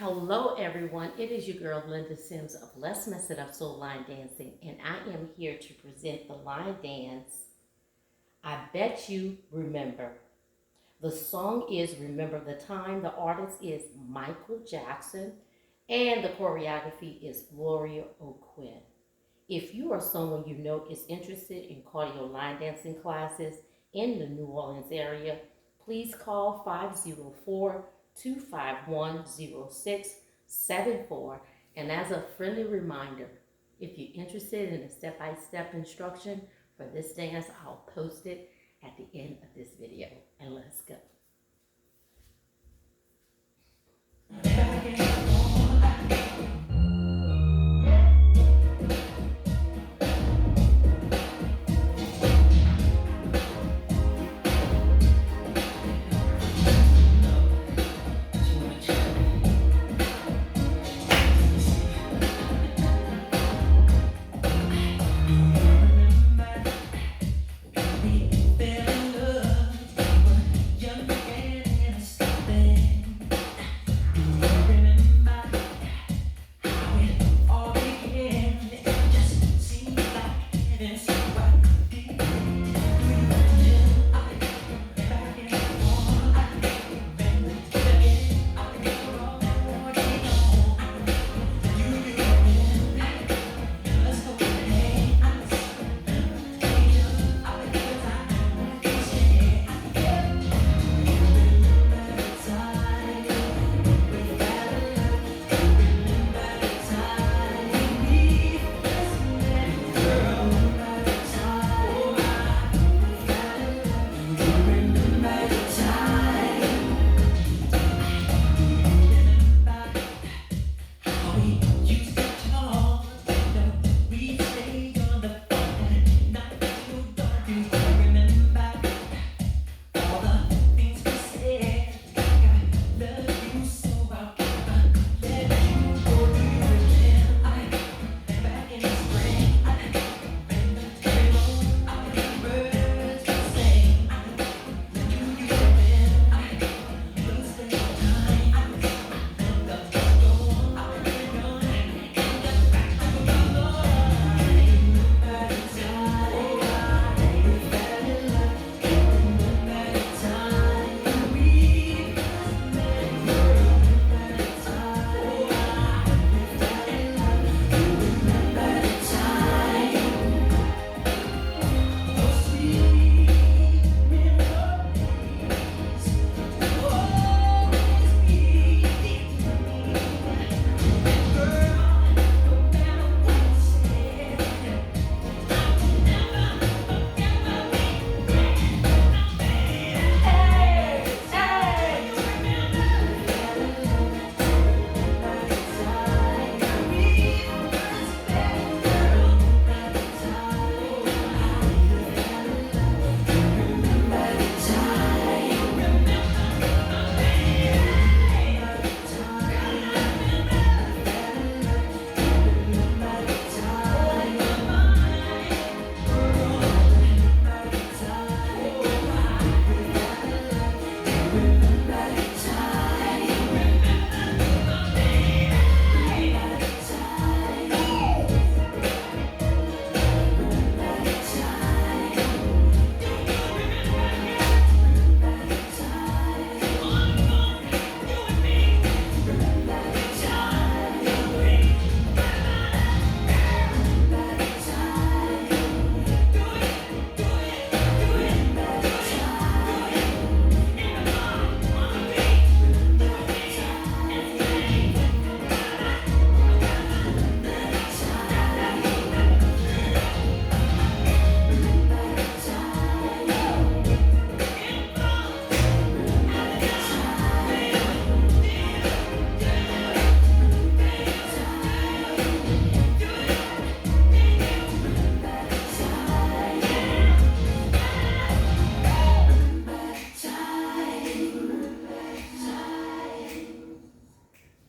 Hello everyone, it is your girl Linda Sims of Let's Mess It Up Soul Line Dancing, and I am here to present the line dance, I Bet You Remember. The song is Remember the Time, the artist is Michael Jackson, and the choreography is Gloria O'Quinn. If you are someone you know is interested in cardio line dancing classes in the New Orleans area, please call 504-251-0674. And as a friendly reminder, if you're interested in a step-by-step instruction for this dance, I'll post it at the end of this video. And let's go.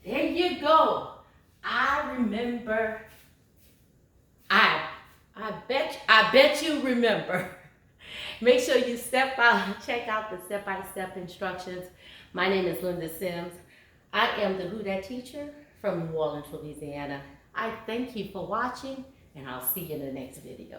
There you go. I remember. I bet you remember. Make sure you check out the step-by-step instructions. My name is Linda Sims. I am the Who Dat teacher from New Orleans, Louisiana. I thank you for watching, and I'll see you in the next video.